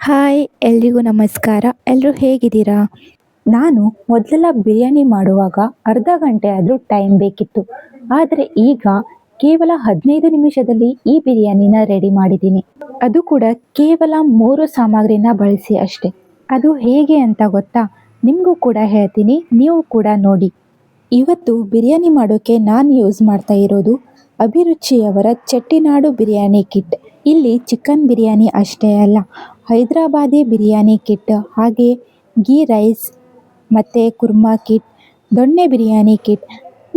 Hi ಎಲ್ರಿಗೂ ನಮಸ್ಕಾರ. ಎಲ್ಲರೂ ಹೇಗಿದ್ದೀರಾ? ನಾನು ಮೊದಲೆಲ್ಲ ಬಿರಿಯಾನಿ ಮಾಡುವಾಗ ಅರ್ಧ ಗಂಟೆ ಆದರೂ ಟೈಮ್ ಬೇಕಿತ್ತು. ಆದರೆ ಈಗ ಕೇವಲ 15 ನಿಮಿಷದಲ್ಲಿ ಈ ಬಿರಿಯಾನಿನ ರೆಡಿ ಮಾಡಿದ್ದೀನಿ. ಅದು ಕೂಡ ಕೇವಲ 3 ಸಾಮಗ್ರಿನ ಬಳಸಿ ಅಷ್ಟೆ. ಅದು ಹೇಗೆ ಅಂತ ಗೊತ್ತಾ? ನಿಮಗೂ ಕೂಡ ಹೇಳ್ತೀನಿ, ನೀವು ಕೂಡ ನೋಡಿ. ಇವತ್ತು ಬಿರಿಯಾನಿ ಮಾಡೋಕ್ಕೆ ನಾನು ಯೂಸ್ ಮಾಡ್ತಾ ಇರೋದು ಅಭಿರುಚಿಯವರ ಚೆಟ್ಟಿನಾಡು ಬಿರಿಯಾನಿ ಕಿಟ್. ಇಲ್ಲಿ ಚಿಕನ್ ಬಿರಿಯಾನಿ ಅಷ್ಟೇ ಅಲ್ಲ, ಹೈದರಾಬಾದಿ ಬಿರಿಯಾನಿ ಕಿಟ್, ಹಾಗೆ ಗೀ ರೈಸ್ ಮತ್ತು ಕುರ್ಮಾ ಕಿಟ್, ದೊಣ್ಣೆ ಬಿರಿಯಾನಿ ಕಿಟ್,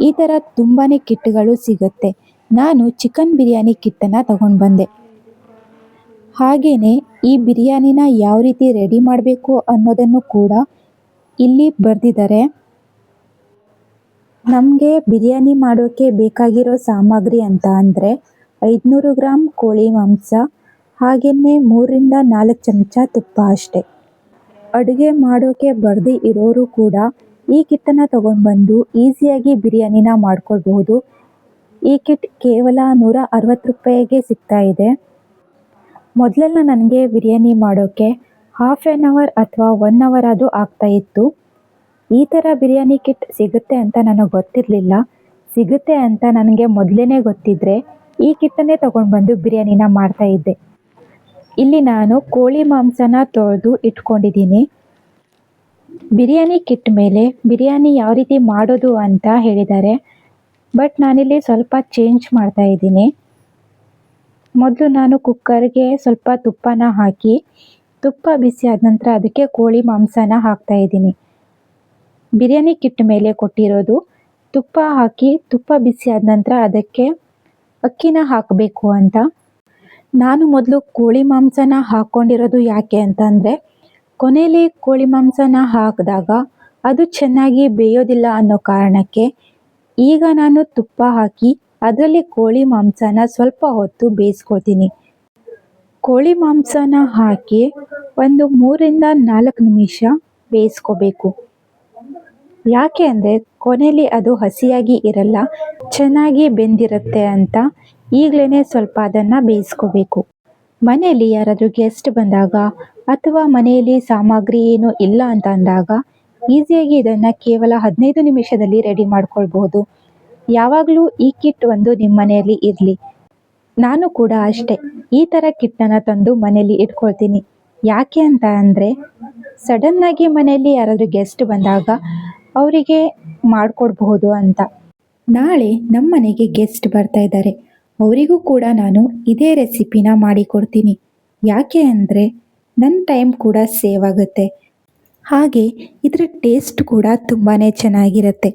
ಈ ಥರ ತುಂಬಾ ಕಿಟ್ಗಳು ಸಿಗುತ್ತೆ. ನಾನು ಚಿಕನ್ ಬಿರಿಯಾನಿ ಕಿಟ್ಟನ್ನು ತಗೊಂಡು ಬಂದೆ. ಹಾಗೆಯೇ ಈ ಬಿರಿಯಾನಿನ ಯಾವ ರೀತಿ ರೆಡಿ ಮಾಡಬೇಕು ಅನ್ನೋದನ್ನು ಕೂಡ ಇಲ್ಲಿ ಬರೆದಿದ್ದಾರೆ. ನಮಗೆ ಬಿರಿಯಾನಿ ಮಾಡೋಕ್ಕೆ ಬೇಕಾಗಿರೋ ಸಾಮಗ್ರಿ ಅಂತ ಅಂದರೆ 500 ಗ್ರಾಮ್ ಕೋಳಿ ಮಾಂಸ, ಹಾಗೆಯೇ 3ರಿಂದ 4 ಚಮಚ ತುಪ್ಪ ಅಷ್ಟೆ. ಅಡುಗೆ ಮಾಡೋಕ್ಕೆ ಬರದೇ ಇರೋರು ಕೂಡ ಈ ಕಿಟ್ಟನ್ನು ತಗೊಂಡು ಬಂದು ಈಸಿಯಾಗಿ ಬಿರಿಯಾನಿನ ಮಾಡ್ಕೊಳ್ಬಹುದು. ಈ ಕಿಟ್ ಕೇವಲ 160 ರೂಪಾಯಿಗೆ ಸಿಗ್ತಾ ಇದೆ. ಮೊದಲೆಲ್ಲ ನನಗೆ ಬಿರಿಯಾನಿ ಮಾಡೋಕ್ಕೆ ಹಾಫ್ ಆನ್ ಅವರ್ ಅಥವಾ 1 ಅವರ್ ಆದರೂ ಆಗ್ತಾಯಿತ್ತು. ಈ ಥರ ಬಿರಿಯಾನಿ ಕಿಟ್ ಸಿಗುತ್ತೆ ಅಂತ ನನಗೆ ಗೊತ್ತಿರಲಿಲ್ಲ. ಸಿಗುತ್ತೆ ಅಂತ ನನಗೆ ಮೊದಲೇ ಗೊತ್ತಿದ್ದರೆ ಈ ಕಿಟ್ಟನ್ನೇ ತಗೊಂಡು ಬಂದು ಬಿರಿಯಾನಿನ ಮಾಡ್ತಾಯಿದ್ದೆ. ಇಲ್ಲಿ ನಾನು ಕೋಳಿ ಮಾಂಸನ ತೊಳೆದು ಇಟ್ಕೊಂಡಿದ್ದೀನಿ. ಬಿರಿಯಾನಿ ಕಿಟ್ ಮೇಲೆ ಬಿರಿಯಾನಿ ಯಾವ ರೀತಿ ಮಾಡೋದು ಅಂತ ಹೇಳಿದ್ದಾರೆ, ಬಟ್ ನಾನಿಲ್ಲಿ ಸ್ವಲ್ಪ ಚೇಂಜ್ ಮಾಡ್ತಾ ಇದ್ದೀನಿ. ಮೊದಲು ನಾನು ಕುಕ್ಕರ್ಗೆ ಸ್ವಲ್ಪ ತುಪ್ಪನ ಹಾಕಿ, ತುಪ್ಪ ಬಿಸಿ ಆದ ನಂತರ ಅದಕ್ಕೆ ಕೋಳಿ ಮಾಂಸನ ಹಾಕ್ತಾಯಿದ್ದೀನಿ. ಬಿರಿಯಾನಿ ಕಿಟ್ ಮೇಲೆ ಕೊಟ್ಟಿರೋದು ತುಪ್ಪ ಹಾಕಿ, ತುಪ್ಪ ಬಿಸಿ ಆದ ನಂತರ ಅದಕ್ಕೆ ಅಕ್ಕಿನ ಹಾಕಬೇಕು ಅಂತ. ನಾನು ಮೊದಲು ಕೋಳಿ ಮಾಂಸನ ಹಾಕ್ಕೊಂಡಿರೋದು ಯಾಕೆ ಅಂತಂದರೆ, ಕೊನೆಯಲ್ಲಿ ಕೋಳಿ ಮಾಂಸನ ಹಾಕಿದಾಗ ಅದು ಚೆನ್ನಾಗಿ ಬೇಯೋದಿಲ್ಲ ಅನ್ನೋ ಕಾರಣಕ್ಕೆ ಈಗ ನಾನು ತುಪ್ಪ ಹಾಕಿ ಅದರಲ್ಲಿ ಕೋಳಿ ಮಾಂಸನ ಸ್ವಲ್ಪ ಹೊತ್ತು ಬೇಯಿಸ್ಕೊಳ್ತೀನಿ. ಕೋಳಿ ಮಾಂಸನ ಹಾಕಿ ಒಂದು 3ರಿಂದ 4 ನಿಮಿಷ ಬೇಯಿಸ್ಕೋಬೇಕು. ಯಾಕೆ ಅಂದರೆ ಕೊನೆಯಲ್ಲಿ ಅದು ಹಸಿಯಾಗಿ ಇರಲ್ಲ, ಚೆನ್ನಾಗಿ ಬೆಂದಿರುತ್ತೆ ಅಂತ ಈಗಲೇ ಸ್ವಲ್ಪ ಅದನ್ನು ಬೇಯಿಸ್ಕೋಬೇಕು. ಮನೆಯಲ್ಲಿ ಯಾರಾದರೂ ಗೆಸ್ಟ್ ಬಂದಾಗ ಅಥವಾ ಮನೆಯಲ್ಲಿ ಸಾಮಗ್ರಿ ಏನೂ ಇಲ್ಲ ಅಂತ ಅಂದಾಗ ಈಸಿಯಾಗಿ ಇದನ್ನು ಕೇವಲ 15 ನಿಮಿಷದಲ್ಲಿ ರೆಡಿ ಮಾಡ್ಕೊಳ್ಬಹುದು. ಯಾವಾಗಲೂ ಈ ಕಿಟ್ ಒಂದು ನಿಮ್ಮ ಮನೆಯಲ್ಲಿ ಇರಲಿ. ನಾನು ಕೂಡ ಅಷ್ಟೇ ಈ ಥರ ಕಿಟ್ಟನ್ನು ತಂದು ಮನೆಯಲ್ಲಿ ಇಟ್ಕೊಳ್ತೀನಿ. ಯಾಕೆ ಅಂತ ಅಂದರೆ ಸಡನ್ನಾಗಿ ಮನೆಯಲ್ಲಿ ಯಾರಾದರೂ ಗೆಸ್ಟ್ ಬಂದಾಗ ಅವರಿಗೆ ಮಾಡಿಕೊಡ್ಬಹುದು ಅಂತ. ನಾಳೆ ನಮ್ಮ ಮನೆಗೆ ಗೆಸ್ಟ್ ಬರ್ತಾ ಇದ್ದಾರೆ, ಅವರಿಗೂ ಕೂಡ ನಾನು ಇದೇ ರೆಸಿಪಿನ ಮಾಡಿಕೊಡ್ತೀನಿ. ಯಾಕೆ ಅಂದರೆ ನನ್ನ ಟೈಮ್ ಕೂಡ ಸೇವ್ ಆಗುತ್ತೆ, ಹಾಗೆ ಇದರ ಟೇಸ್ಟ್ ಕೂಡ ತುಂಬಾ ಚೆನ್ನಾಗಿರುತ್ತೆ.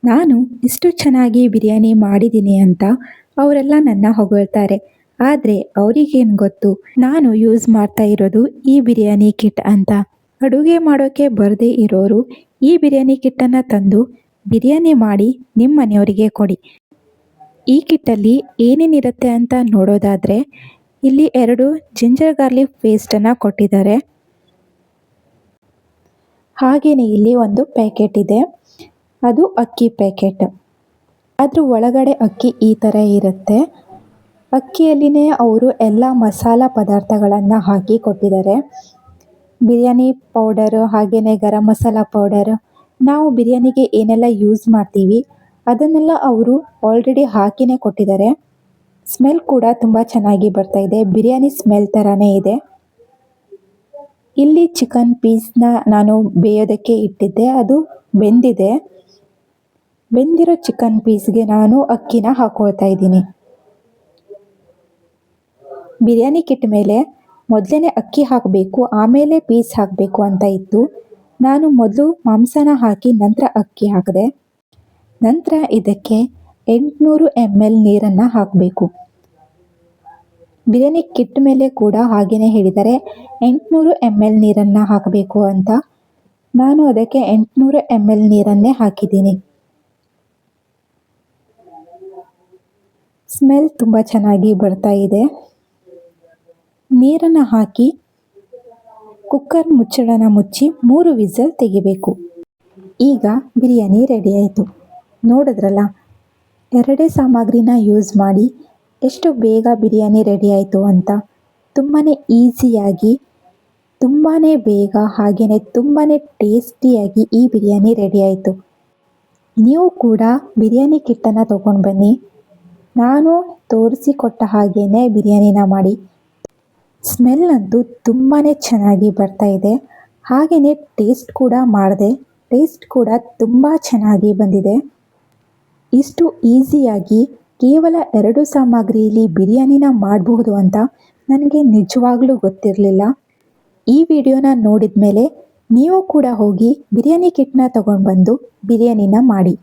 ನಾನು ಇಷ್ಟು ಚೆನ್ನಾಗಿ ಬಿರಿಯಾನಿ ಮಾಡಿದ್ದೀನಿ ಅಂತ ಅವರೆಲ್ಲ ನನ್ನ ಹೊಗಳ್ತಾರೆ. ಆದರೆ ಅವರಿಗೇನು ಗೊತ್ತು ನಾನು ಯೂಸ್ ಮಾಡ್ತಾ ಇರೋದು ಈ ಬಿರಿಯಾನಿ ಕಿಟ್ ಅಂತ. ಅಡುಗೆ ಮಾಡೋಕ್ಕೆ ಬರದೇ ಇರೋರು ಈ ಬಿರಿಯಾನಿ ಕಿಟ್ಟನ್ನು ತಂದು ಬಿರಿಯಾನಿ ಮಾಡಿ ನಿಮ್ಮ ಮನೆಯವರಿಗೆ ಕೊಡಿ. ಈ ಕಿಟ್ಟಲ್ಲಿ ಏನೇನಿರುತ್ತೆ ಅಂತ ನೋಡೋದಾದರೆ ಇಲ್ಲಿ 2 ಜಿಂಜರ್ ಗಾರ್ಲಿಕ್ ಪೇಸ್ಟನ್ನು ಕೊಟ್ಟಿದ್ದಾರೆ. ಹಾಗೆಯೇ ಇಲ್ಲಿ ಒಂದು ಪ್ಯಾಕೆಟ್ ಇದೆ, ಅದು ಅಕ್ಕಿ ಪ್ಯಾಕೆಟ್. ಅದ್ರ ಒಳಗಡೆ ಅಕ್ಕಿ ಈ ಥರ ಇರುತ್ತೆ. ಅಕ್ಕಿಯಲ್ಲಿನೇ ಅವರು ಎಲ್ಲ ಮಸಾಲ ಪದಾರ್ಥಗಳನ್ನು ಹಾಕಿ ಕೊಟ್ಟಿದ್ದಾರೆ. ಬಿರಿಯಾನಿ ಪೌಡರು, ಹಾಗೆಯೇ ಗರಂ ಮಸಾಲ ಪೌಡರ್, ನಾವು ಬಿರಿಯಾನಿಗೆ ಏನೆಲ್ಲ ಯೂಸ್ ಮಾಡ್ತೀವಿ ಅದನ್ನೆಲ್ಲ ಅವರು ಆಲ್ರೆಡಿ ಹಾಕಿನೇ ಕೊಟ್ಟಿದ್ದಾರೆ. ಸ್ಮೆಲ್ ಕೂಡ ತುಂಬ ಚೆನ್ನಾಗಿ ಬರ್ತಾ ಇದೆ, ಬಿರಿಯಾನಿ ಸ್ಮೆಲ್ ಥರನೇ ಇದೆ. ಇಲ್ಲಿ ಚಿಕನ್ ಪೀಸ್ನ ನಾನು ಬೇಯೋದಕ್ಕೆ ಇಟ್ಟಿದ್ದೆ, ಅದು ಬೆಂದಿದೆ. ಬೆಂದಿರೋ ಚಿಕನ್ ಪೀಸ್ಗೆ ನಾನು ಅಕ್ಕಿನ ಹಾಕೊಳ್ತಾ ಇದ್ದೀನಿ. ಬಿರಿಯಾನಿ ಕಿಟ್ ಮೇಲೆ ಮೊದಲೇ ಅಕ್ಕಿ ಹಾಕಬೇಕು, ಆಮೇಲೆ ಪೀಸ್ ಹಾಕಬೇಕು ಅಂತ ಇತ್ತು. ನಾನು ಮೊದಲು ಮಾಂಸನ ಹಾಕಿ ನಂತರ ಅಕ್ಕಿ ಹಾಕಿದೆ. ನಂತರ ಇದಕ್ಕೆ 800 ml ನೀರನ್ನು ಹಾಕಬೇಕು. ಬಿರಿಯಾನಿ ಕಿಟ್ ಮೇಲೆ ಕೂಡ ಹಾಗೆಯೇ ಹೇಳಿದ್ದಾರೆ 800 ml ನೀರನ್ನು ಹಾಕಬೇಕು ಅಂತ. ನಾನು ಅದಕ್ಕೆ 800 ml ನೀರನ್ನೇ ಹಾಕಿದ್ದೀನಿ. ಸ್ಮೆಲ್ ತುಂಬ ಚೆನ್ನಾಗಿ ಬರ್ತಾ ಇದೆ. ನೀರನ್ನು ಹಾಕಿ ಕುಕ್ಕರ್ ಮುಚ್ಚಳನ ಮುಚ್ಚಿ 3 ವಿಸಲ್ ತೆಗಿಬೇಕು. ಈಗ ಬಿರಿಯಾನಿ ರೆಡಿ ಆಯಿತು. ನೋಡಿದ್ರಲ್ಲ, 2 ಸಾಮಗ್ರಿನ ಯೂಸ್ ಮಾಡಿ ಎಷ್ಟು ಬೇಗ ಬಿರಿಯಾನಿ ರೆಡಿ ಆಯಿತು ಅಂತ. ತುಂಬಾ ಈಸಿಯಾಗಿ ತುಂಬಾ ಬೇಗ ಹಾಗೆಯೇ ತುಂಬಾ ಟೇಸ್ಟಿಯಾಗಿ ಈ ಬಿರಿಯಾನಿ ರೆಡಿ ಆಯಿತು. ನೀವು ಕೂಡ ಬಿರಿಯಾನಿ ಕಿಟ್ಟನ್ನು ತೊಗೊಂಡು ಬನ್ನಿ. ನಾನು ತೋರಿಸಿಕೊಟ್ಟ ಹಾಗೆಯೇ ಬಿರಿಯಾನಿನ ಮಾಡಿ. ಸ್ಮೆಲ್ ಅಂತೂ ತುಂಬಾ ಚೆನ್ನಾಗಿ ಬರ್ತಾ ಇದೆ. ಹಾಗೆಯೇ ಟೇಸ್ಟ್ ಕೂಡ ಮಾಡಿದೆ. ಟೇಸ್ಟ್ ಕೂಡ ತುಂಬ ಚೆನ್ನಾಗಿ ಬಂದಿದೆ. ಇಷ್ಟು ಈಸಿಯಾಗಿ ಕೇವಲ 2 ಸಾಮಗ್ರಿಯಲ್ಲಿ ಬಿರಿಯಾನಿನ ಮಾಡಬಹುದು ಅಂತ ನನಗೆ ನಿಜವಾಗ್ಲೂ ಗೊತ್ತಿರಲಿಲ್ಲ. ಈ ವಿಡಿಯೋನ ನೋಡಿದ ಮೇಲೆ ನೀವು ಕೂಡ ಹೋಗಿ ಬಿರಿಯಾನಿ ಕಿಟ್ನ ತಗೊಂಡು ಬಂದು ಬಿರಿಯಾನಿನ ಮಾಡಿ.